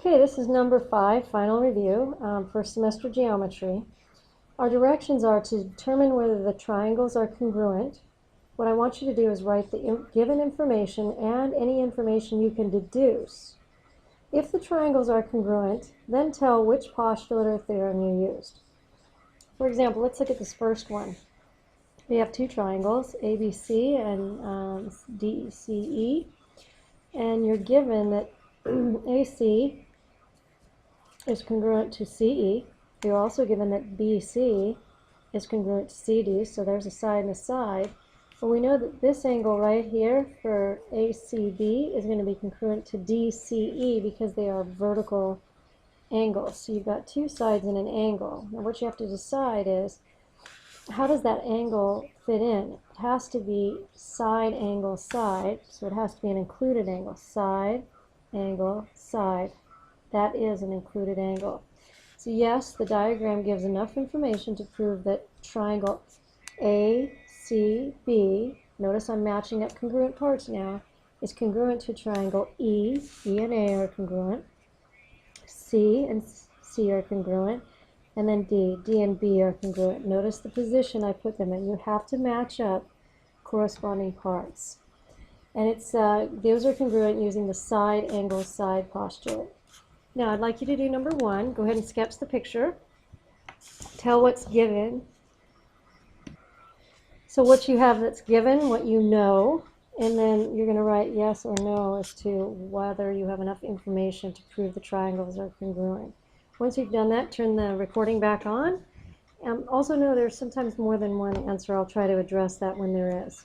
Okay, this is number 5, final review, first semester geometry. Our directions are to determine whether the triangles are congruent. What I want you to do is write the given information and any information you can deduce. If the triangles are congruent, then tell which postulate or theorem you used. For example, let's look at this first one. We have two triangles, ABC and DCE, and you're given that AC is congruent to CE. You're also given that BC is congruent to CD, so there's a side and a side. But we know that this angle right here for ACB is going to be congruent to DCE because they are vertical angles. So you've got two sides and an angle. Now what you have to decide is, how does that angle fit in? It has to be side, angle, side, so it has to be an included angle. Side, angle, side. That is an included angle. So yes, the diagram gives enough information to prove that triangle ACB, notice I'm matching up congruent parts now, is congruent to triangle E. E and A are congruent. C and C are congruent. And then D and B are congruent. Notice the position I put them in. You have to match up corresponding parts. And it's those are congruent using the side, angle, side postulate. Now I'd like you to do number 1. Go ahead and sketch the picture. Tell what's given. So what you have that's given, what you know, and then you're going to write yes or no as to whether you have enough information to prove the triangles are congruent. Once you've done that, turn the recording back on. Also know there's sometimes more than one answer. I'll try to address that when there is.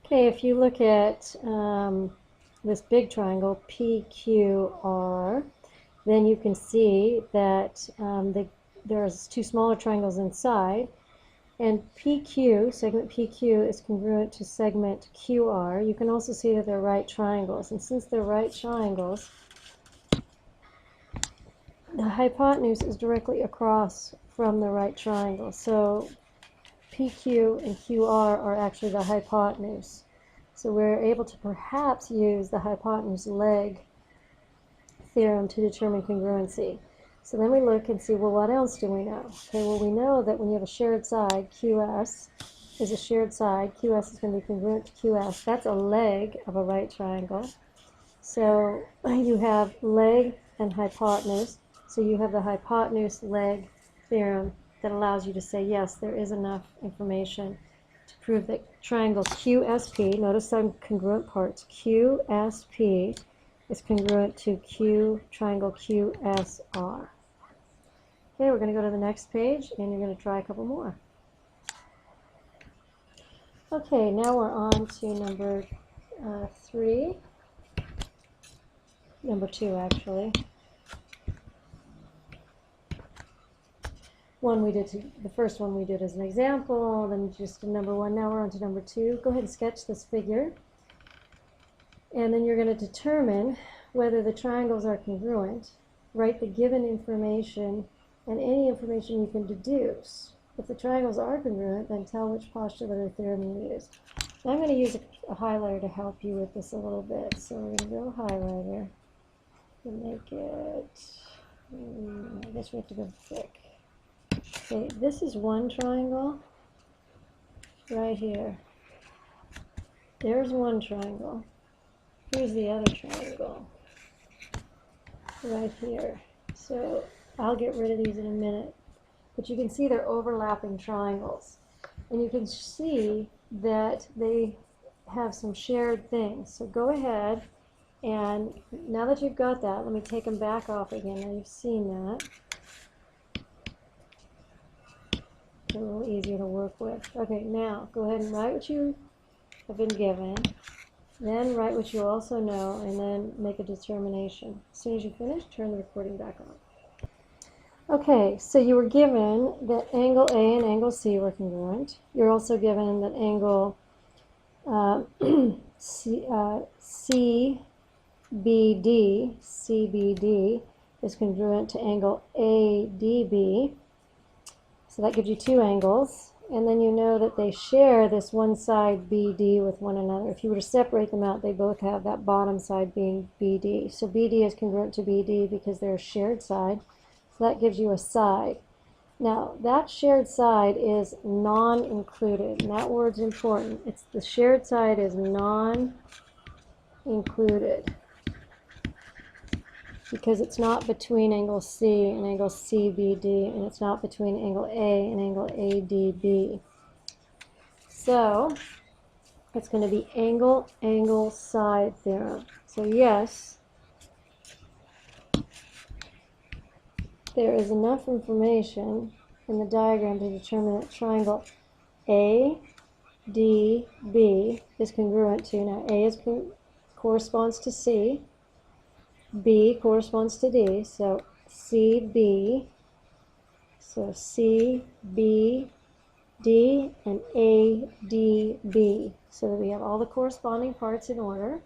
Okay, if you look at this big triangle, PQR, then you can see that there's two smaller triangles inside, and PQ, segment PQ, is congruent to segment QR. You can also see that they're right triangles, and since they're right triangles, the hypotenuse is directly across from the right triangle. So PQ and QR are actually the hypotenuse. So we're able to perhaps use the hypotenuse leg theorem to determine congruency. So then we look and see, well, what else do we know? Okay, well, we know that when you have a shared side, QS is a shared side. QS is going to be congruent to QS. That's a leg of a right triangle. So you have leg and hypotenuse. So you have the hypotenuse leg theorem that allows you to say, yes, there is enough information to prove that triangle QSP, notice some congruent parts, QSP is congruent to triangle QSR. Okay, we're going to go to the next page, and you're going to try a couple more. Okay, now we're on to number 3. Number 2, actually. The first one we did as an example, then just number 1. Now we're on to number 2. Go ahead and sketch this figure. And then you're going to determine whether the triangles are congruent. Write the given information and any information you can deduce. If the triangles are congruent, then tell which postulate or theorem you used. Now I'm going to use a highlighter to help you with this a little bit. So we're going to go highlighter and make it, I guess we have to go thick. Okay, this is one triangle right here. There's one triangle. Here's the other triangle right here. So I'll get rid of these in a minute. But you can see they're overlapping triangles. And you can see that they have some shared things. So go ahead, and now that you've got that, let me take them back off again. Now you've seen that. A little easier to work with. Okay, now go ahead and write what you have been given, then write what you also know, and then make a determination. As soon as you finish, turn the recording back on. Okay, so you were given that angle A and angle C were congruent. You're also given that angle CBD is congruent to angle ADB. So that gives you two angles. and then you know that they share this one side BD with one another. If you were to separate them out, they both have that bottom side being BD. So BD is congruent to BD because they're a shared side. So that gives you a side. Now, that shared side is non-included, and that word's important. It's the shared side is non-included because it's not between angle C and angle CBD, and it's not between angle A and angle ADB. So it's going to be angle side theorem. So yes, there is enough information in the diagram to determine that triangle ADB is congruent to, now A corresponds to C, B corresponds to D, so CB, so CB, D, and ADB, so that we have all the corresponding parts in order.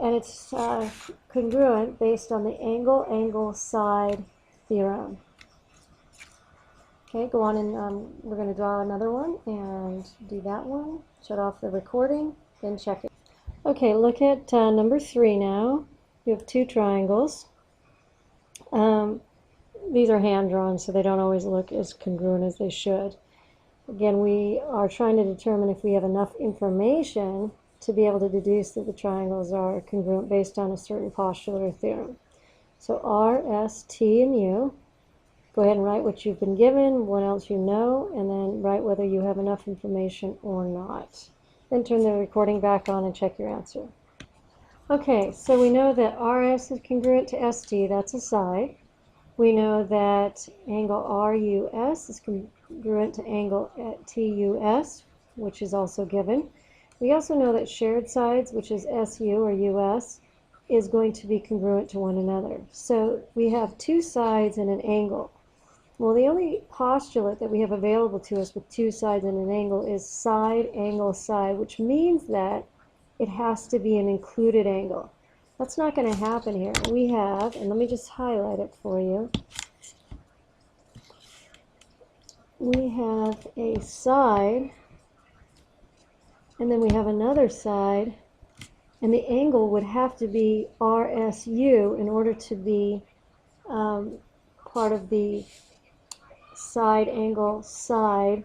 And it's congruent based on the angle side theorem. Okay, go on and we're going to draw another one and do that one. Shut off the recording, then check it. Okay, look at number 3 now. You have two triangles. These are hand-drawn, so they don't always look as congruent as they should. Again, we are trying to determine if we have enough information to be able to deduce that the triangles are congruent based on a certain postulate or theorem. So R, S, T, and U. Go ahead and write what you've been given, what else you know, and then write whether you have enough information or not. Then turn the recording back on and check your answer. Okay, so we know that RS is congruent to ST, that's a side. We know that angle RUS is congruent to angle TUS, which is also given. We also know that shared sides, which is SU or US, is going to be congruent to one another. So we have two sides and an angle. Well, the only postulate that we have available to us with two sides and an angle is side, angle, side, which means that it has to be an included angle. That's not going to happen here. We have, and let me just highlight it for you, we have a side, and then we have another side, and the angle would have to be RSU in order to be part of the side, angle, side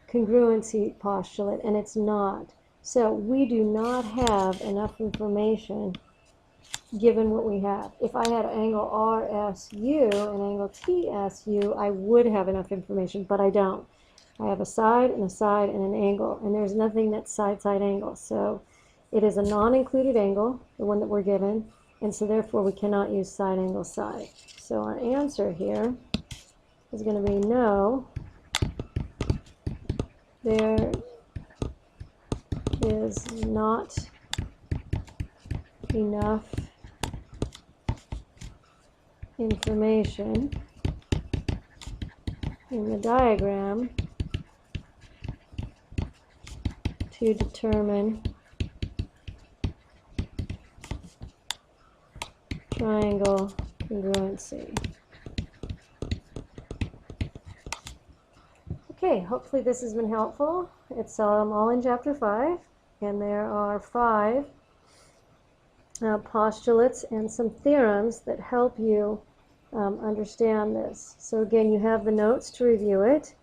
congruency postulate, and it's not. So we do not have enough information given what we have. If I had angle RSU and angle TSU, I would have enough information, but I don't. I have a side and an angle, and there's nothing that's side-side angle. So it is a non-included angle, the one that we're given, and so therefore we cannot use side, angle, side. So our answer here is going to be no, there is not enough information in the diagram to determine triangle congruency. Okay, hopefully this has been helpful. It's all in Chapter 5, and there are 5 postulates and some theorems that help you understand this. So again, you have the notes to review it.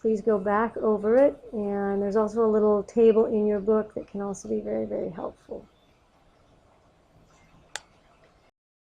Please go back over it, and there's also a little table in your book that can also be very, very helpful.